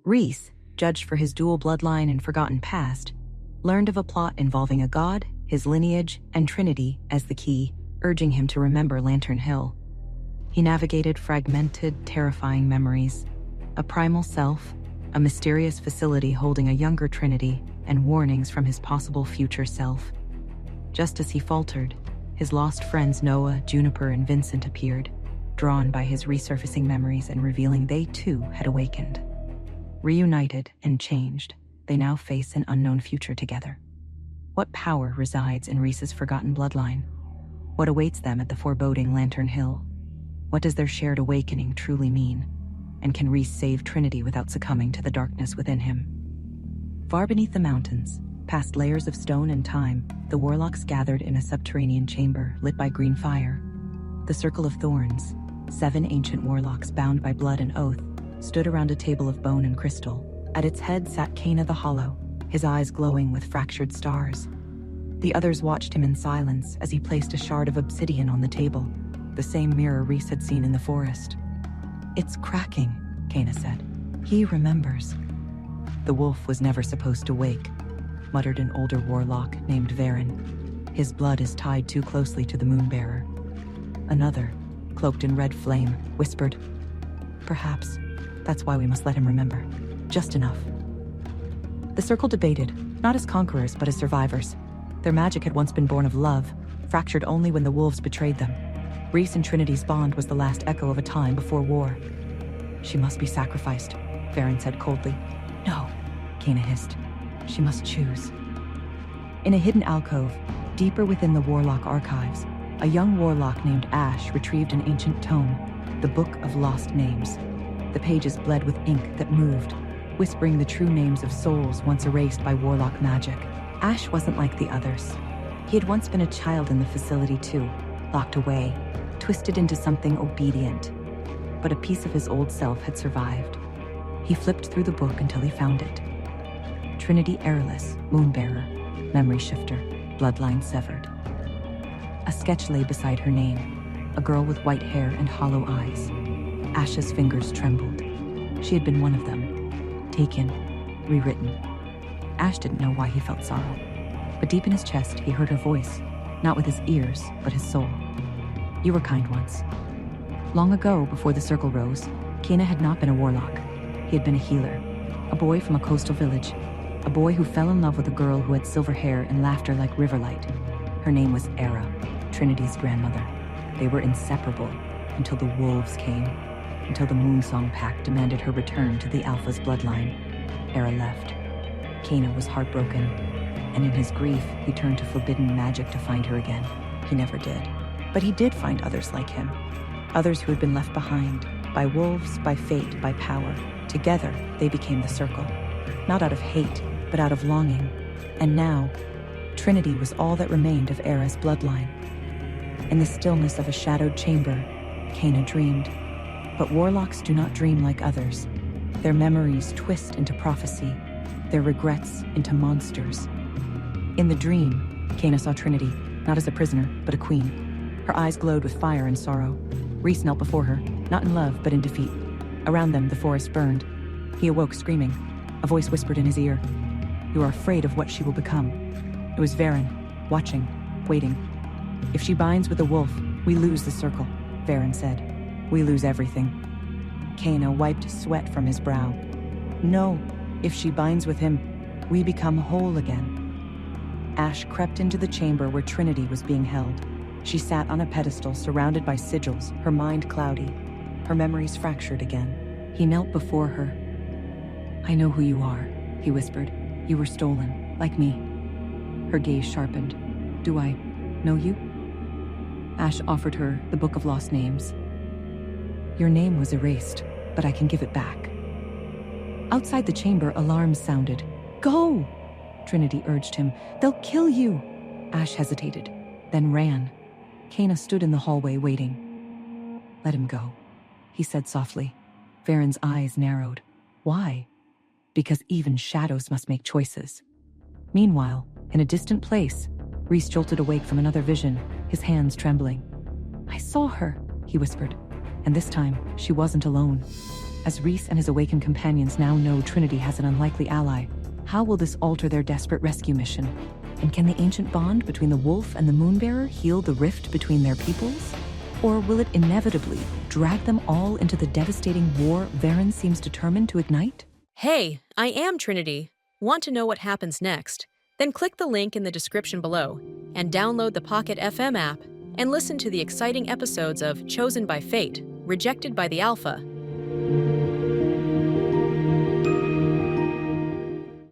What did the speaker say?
Reece, judged for his dual bloodline and forgotten past, learned of a plot involving a god, his lineage, and Trinity as the key, urging him to remember Lantern Hill. He navigated fragmented, terrifying memories, a primal self, a mysterious facility holding a younger Trinity, and warnings from his possible future self. Just as he faltered, his lost friends Noah, Juniper, and Vincent appeared, drawn by his resurfacing memories and revealing they too had awakened. Reunited and changed, they now face an unknown future together. What power resides in Reece's forgotten bloodline? What awaits them at the foreboding Lantern Hill? What does their shared awakening truly mean? And can Reece save Trinity without succumbing to the darkness within him? Far beneath the mountains, past layers of stone and time, the Warlocks gathered in a subterranean chamber lit by green fire. The Circle of Thorns, 7 ancient Warlocks bound by blood and oath, stood around a table of bone and crystal. At its head sat Cana the Hollow, his eyes glowing with fractured stars. The others watched him in silence as he placed a shard of obsidian on the table, the same mirror Reece had seen in the forest. "It's cracking," Cana said. "He remembers." "The wolf was never supposed to wake," muttered an older warlock named Verrin. "His blood is tied too closely to the Moonbearer." Another, cloaked in red flame, whispered, "Perhaps that's why we must let him remember. Just enough." The circle debated, not as conquerors but as survivors. Their magic had once been born of love, fractured only when the wolves betrayed them. Reece and Trinity's bond was the last echo of a time before war. "She must be sacrificed," Verrin said coldly. "No," Cana hissed. "She must choose." In a hidden alcove, deeper within the Warlock archives, a young warlock named Ash retrieved an ancient tome, the Book of Lost Names. The pages bled with ink that moved, whispering the true names of souls once erased by warlock magic. Ash wasn't like the others. He had once been a child in the facility too, locked away, twisted into something obedient. But a piece of his old self had survived. He flipped through the book until he found it. Trinity Airless, Moonbearer, Memory Shifter, Bloodline Severed. A sketch lay beside her name, a girl with white hair and hollow eyes. Ash's fingers trembled. She had been one of them. Taken, rewritten. Ash didn't know why he felt sorrow, but deep in his chest he heard her voice, not with his ears, but his soul. "You were kind once." Long ago, before the circle rose, Cana had not been a warlock. He had been a healer, a boy from a coastal village, a boy who fell in love with a girl who had silver hair and laughter like riverlight. Her name was Era, Trinity's grandmother. They were inseparable until the wolves came, until the Moonsong Pact demanded her return to the Alpha's bloodline. Era left. Cana was heartbroken, and in his grief, he turned to forbidden magic to find her again. He never did. But he did find others like him. Others who had been left behind, by wolves, by fate, by power. Together, they became the Circle. Not out of hate, but out of longing. And now, Trinity was all that remained of Era's bloodline. In the stillness of a shadowed chamber, Cana dreamed. But warlocks do not dream like others. Their memories twist into prophecy, their regrets into monsters. In the dream, Cana saw Trinity, not as a prisoner, but a queen. Her eyes glowed with fire and sorrow. Reece knelt before her, not in love, but in defeat. Around them, the forest burned. He awoke screaming. A voice whispered in his ear, "You are afraid of what she will become." It was Verrin, watching, waiting. "If she binds with the wolf, we lose the circle," Verrin said. "We lose everything." Cana wiped sweat from his brow. "No, if she binds with him, we become whole again." Ash crept into the chamber where Trinity was being held. She sat on a pedestal surrounded by sigils, her mind cloudy, her memories fractured again. He knelt before her. "I know who you are," he whispered. "You were stolen, like me." Her gaze sharpened. "Do I know you?" Ash offered her the Book of Lost Names. "Your name was erased, but I can give it back." Outside the chamber, alarms sounded. "Go!" Trinity urged him. "They'll kill you!" Ash hesitated, then ran. Cana stood in the hallway waiting. "Let him go," he said softly. Verrin's eyes narrowed. "Why?" "Because even shadows must make choices." Meanwhile, in a distant place, Reece jolted awake from another vision, his hands trembling. "I saw her," he whispered. And this time, she wasn't alone. As Reece and his awakened companions now know Trinity has an unlikely ally, how will this alter their desperate rescue mission? And can the ancient bond between the wolf and the moonbearer heal the rift between their peoples? Or will it inevitably drag them all into the devastating war Verrin seems determined to ignite? Hey, I am Trinity. Want to know what happens next? Then click the link in the description below and download the Pocket FM app and listen to the exciting episodes of Chosen by Fate, Rejected by the Alpha,